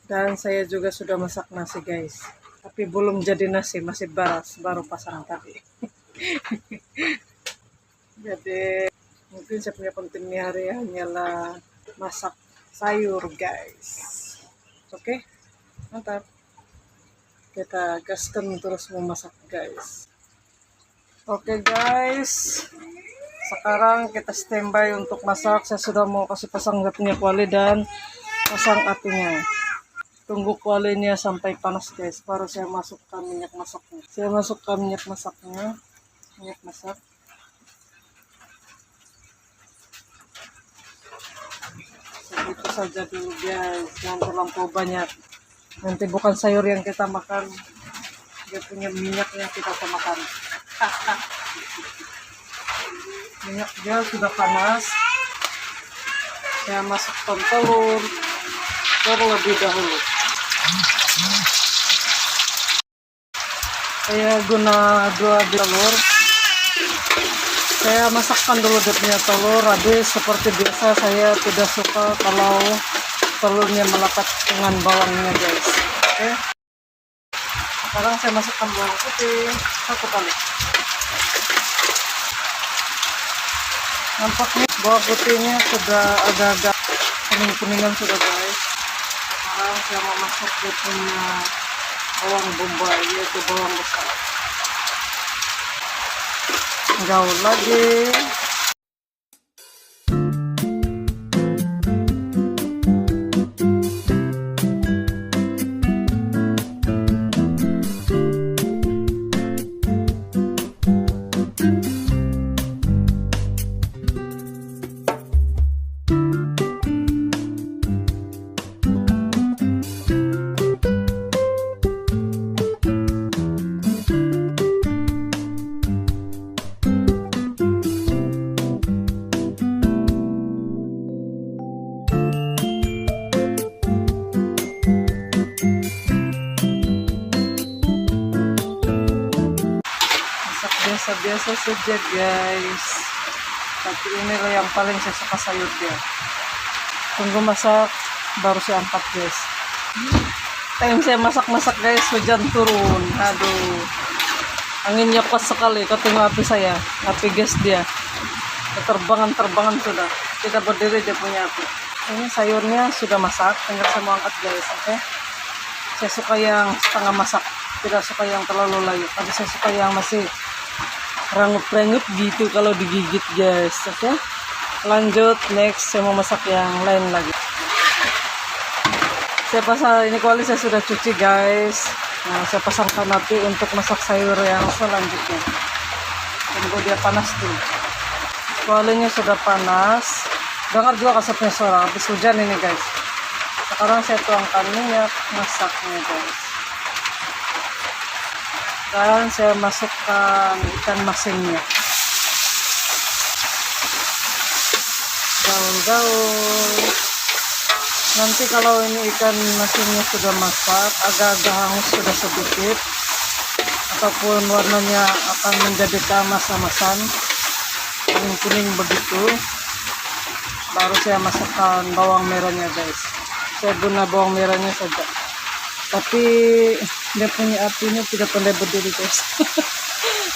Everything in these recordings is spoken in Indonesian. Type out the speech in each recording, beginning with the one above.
Dan saya juga sudah masak nasi guys. Tapi belum jadi nasi, masih baras, baru pasang tadi. Jadi mungkin saya punya konten hari hanyalah masak sayur guys. Oke, mantap. Kita gaskan terus memasak guys. Oke guys, sekarang kita standby untuk masak. Saya sudah mau kasih pasang punya kuali dan pasang apinya. Tunggu kualinya sampai panas guys, baru saya masukkan minyak masaknya. Saya masukkan minyak masaknya, minyak masak. Segitu saja dulu guys, jangan terlampau banyak. Nanti bukan sayur yang kita makan, dia punya minyak yang kita makan. Minyaknya sudah panas. Saya masukkan telur terlebih dahulu. Saya guna 2 telur. Saya masakkan dulu dia punya telur habis. Seperti biasa saya tidak suka kalau telurnya melekat dengan bawangnya guys. Oke. Sekarang saya masukkan bawang putih 1 kali. Nampaknya bawang putihnya sudah agak-agak kuning-kuningan sudah guys. Sekarang saya mau masak dia punya bawang bombay, yaitu bawang besar. Gaul lagi. Biasa-biasa saja guys, tapi inilah yang paling saya suka sayur dia. Tunggu masak baru saya angkat guys. Time saya masak-masak guys, hujan turun. Aduh, anginnya pas sekali. Kau tengok api saya, api gas dia terbangan sudah, tidak berdiri dia punya api. Ini sayurnya sudah masak, tinggal saya mau angkat guys. Oke, saya suka yang setengah masak, tidak suka yang terlalu layu. Tapi saya suka yang masih rangup-rangup gitu kalau digigit guys. Oke, lanjut next saya mau masak yang lain lagi. Saya pasang ini kuali saya sudah cuci guys. Nah, saya pasangkan api untuk masak sayur yang selanjutnya. Tunggu dia panas dulu. Kualinya sudah panas. Dengar juga kasapnya suara habis hujan ini guys. Sekarang saya tuangkan minyak masaknya guys. Dan saya masukkan ikan masinnya. Gaul-gaul. Nanti kalau ini ikan masinnya sudah masak, agak-agak hangus sudah sedikit, ataupun warnanya akan menjadi keemas-emasan, kuning-kuning begitu, baru saya masukkan bawang merahnya guys. Saya guna bawang merahnya saja. Tapi dia punya apinya tidak pandai berdiri guys.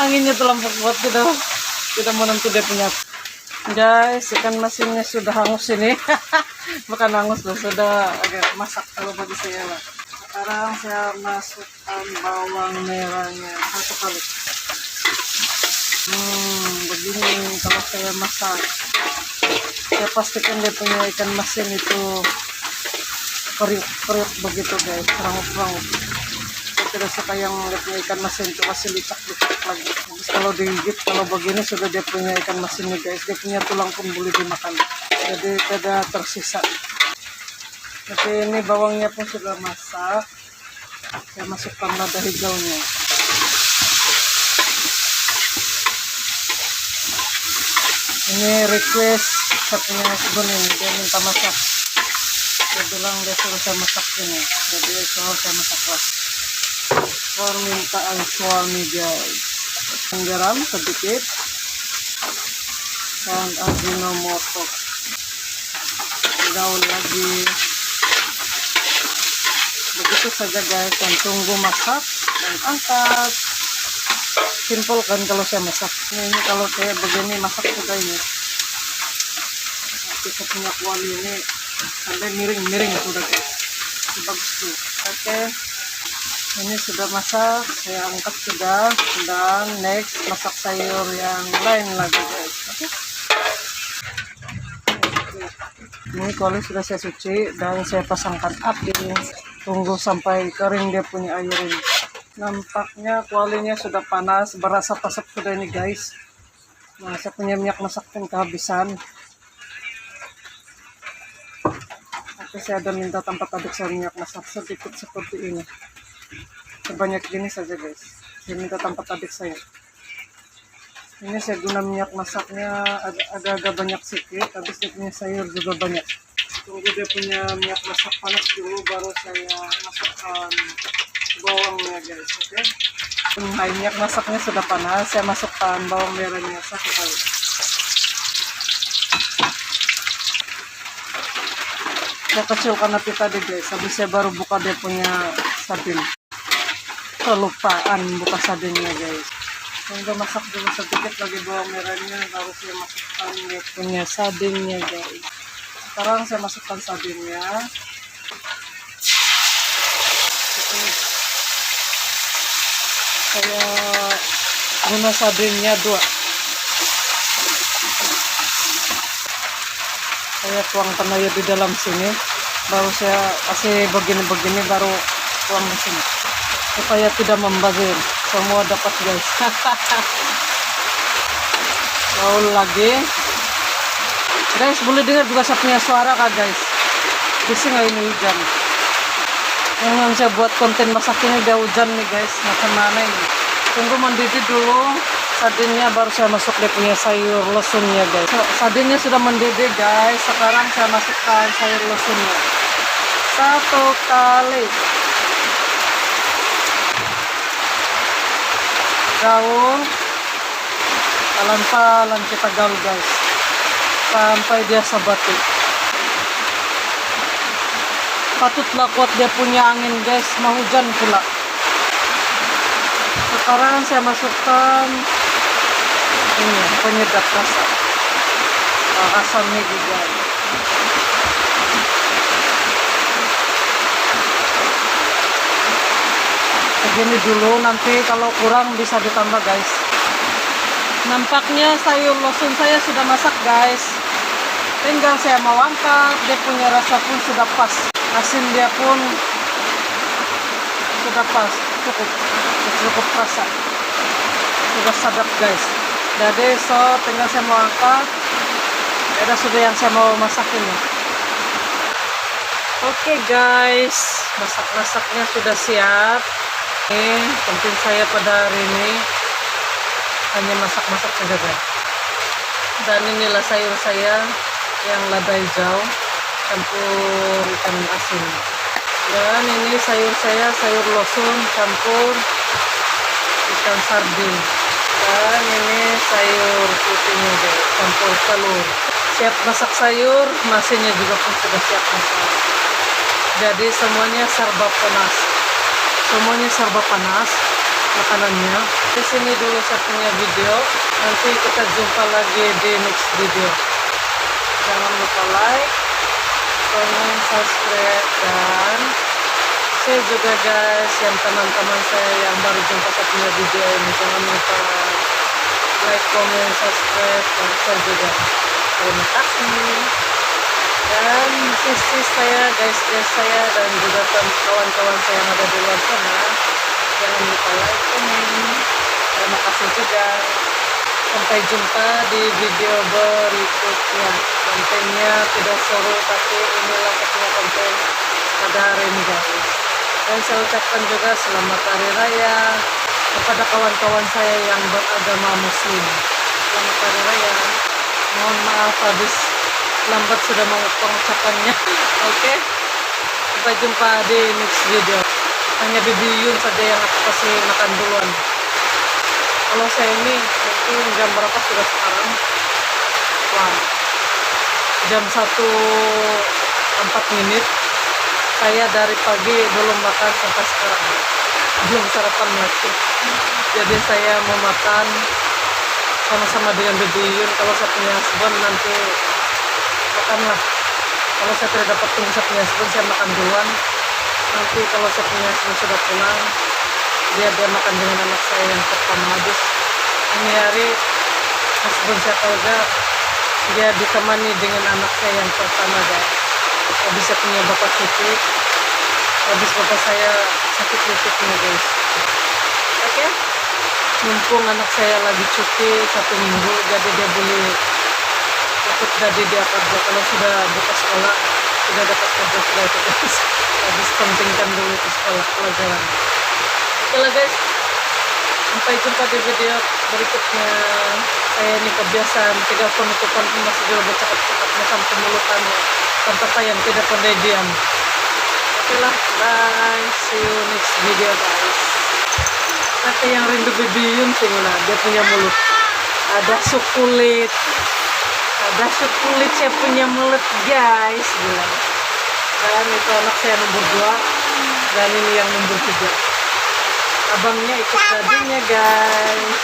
Anginnya terlampau kuat, tidak menentu dia punya api. Guys, ikan masinnya sudah hangus ini. Bukan hangus loh, sudah agak masak kalau bagi saya lah. Sekarang saya masukkan bawang merahnya 1 kali. Begini kalau saya masak. Saya pastikan dia punya ikan masin itu kriuk-kriuk begitu guys, rangup-rangup. Saya tidak suka yang dia punya ikan masin itu masih licak-licak lagi. Habis kalau digigit, kalau begini sudah dia punya ikan masinnya guys, dia punya tulang pun boleh dimakan, jadi tidak tersisa. Tapi ini bawangnya pun sudah masak. Saya masukkan lada hijaunya. Ini request satunya husband ini, dia minta masak. Dia bilang dia suruh saya masak ini, jadi suruh saya masak lah. Permintaan suami guys. Garam sedikit dan Ajinomoto. Gaul lagi. itu saja guys, dan tunggu masak dan angkat. Simple kan kalau saya masak. Ini kalau saya begini masak sudah ini. Kita punya kuali ini sampai miring-miring sudah guys. Bagus tuh. Oke. Ini sudah masak, saya angkat sudah. Dan next masak sayur yang lain lagi guys. Oke. Ini kuali sudah saya cuci dan saya pasangkan api. Tunggu sampai kering dia punya air ini. Nampaknya kualinya sudah panas, berasa pasak sudah ini guys. Nah, saya punya minyak masak pun kehabisan. Tapi saya ada minta tempat aduk saya minyak masak sedikit seperti ini. Sebanyak gini saja guys. Saya minta tempat aduk saya. Ini saya guna minyak masaknya agak-agak banyak sedikit, habis dia punya sayur juga banyak. Tunggu dia punya minyak masak panas dulu, baru saya masukkan bawangnya guys, oke? Nah, minyak masaknya sudah panas, saya masukkan bawang merahnya satu kali. Saya kecilkan api tadi guys, habis saya baru buka dia punya sardin. Kelupaan buka sardinnya guys. Udah masak dulu sedikit lagi bawang merahnya, baru saya masukkan dia punya sardinnya guys. Sekarang saya masukkan sardinnya. Saya guna sardinnya 2. Saya tuangkan aja di dalam sini, baru saya kasih begini-begini, baru tuang di sini supaya tidak membazir, semua dapat guys. Baul lagi guys, boleh dengar juga saya punya suara kah guys? Bising nggak ini hujan? Yang saya buat konten masak ini udah hujan nih guys, macam mana ini? Tunggu mendidih dulu sardinnya, baru saya masuk dia punya sayur lesunnya guys. Sardinnya sudah mendidih guys, sekarang saya masukkan sayur lesunnya satu kali. Gaul, pelan-pelan kita gaul guys, sampai dia sabati. Patutlah kuat dia punya angin guys, mau hujan pula. Sekarang saya masukkan ini penyedap rasa, asam juga. Begini dulu, nanti kalau kurang bisa ditambah guys. Nampaknya sayur losun saya sudah masak guys, tinggal saya mau angkat. Dia punya rasa pun sudah pas, asin dia pun sudah pas, cukup rasa, sudah sadap guys. Jadi tinggal saya mau angkat. Ada sudah yang saya mau masak ini. Oke guys, masak-masaknya sudah siap. Penting saya pada hari ini hanya masak-masak saja guys. Dan inilah sayur saya yang lada hijau campur ikan asin. Dan ini sayur saya, sayur losun campur ikan sardin. Dan ini sayur putihnya guys, campur telur. Siap masak sayur, nasinya juga pun sudah siap masak. Jadi semuanya serba panas. Semuanya serba panas makanannya. Di sini dulu saya punya video. Nanti kita jumpa lagi di next video. Jangan lupa like, comment, subscribe, dan share juga guys. Yang teman-teman saya yang baru jumpa saya punya video ini, jangan lupa like, comment, subscribe, dan share juga. Terima kasih. Dan sis saya, guys saya, dan juga kawan-kawan saya yang ada di luar sana, jangan lupa like, comment. Terima kasih juga. Sampai jumpa di video berikutnya. Kontennya tidak seru, tapi inilah satunya konten pada hari ini guys. Dan saya ucapkan juga selamat hari raya kepada kawan-kawan saya yang beragama muslim. Selamat hari raya. Mohon maaf habis lambat sudah mengucapkannya. Oke, sampai jumpa di next video. Hanya bibiyun saja yang aku kasih makan duluan. Kalau saya ini mungkin jam berapa sudah sekarang? Wah, jam 1.04. Saya dari pagi belum makan sampai sekarang. Belum sarapan lagi. Jadi saya mau makan sama-sama dengan Bibi Yun. Kalau saya punya husband nanti makanlah. Kalau saya tidak dapat tunggu saya punya husband, saya makan duluan. Nanti kalau saya punya husband sudah pulang, dia makan dengan anak saya yang pertama habis. Ini hari husband saya kerja, dia ditemani dengan anak saya yang pertama guys. Habis saya punya bapak cuti, habis bapak saya sakit lututnya guys. Oke, mumpung anak saya lagi cuti 1 minggu, jadi dia boleh ikut jadi dia kerja. Kalau sudah buka sekolah, sudah dapat kerja sudah itu guys. Habis pentingkan dulu ke sekolah pelajaran. Oke lah guys, sampai jumpa di video berikutnya. Saya ini kebiasaan tinggal penutupan masih juga bercakap-cakapnya sampai mulutannya, tanpa sayang tidak pandai diam. Oke lah, bye, see you next video guys. Tapi yang rindu Bibi Yun lah, dia punya mulut ada sukulit, saya punya mulut guys, bilang. Dan itu anak saya nomor 2, dan ini yang nomor 3. Abangnya ikut tadinya guys.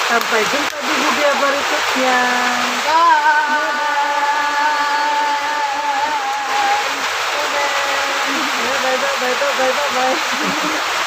Sampai jumpa di video berikutnya. Bye bye bye bye bye bye bye.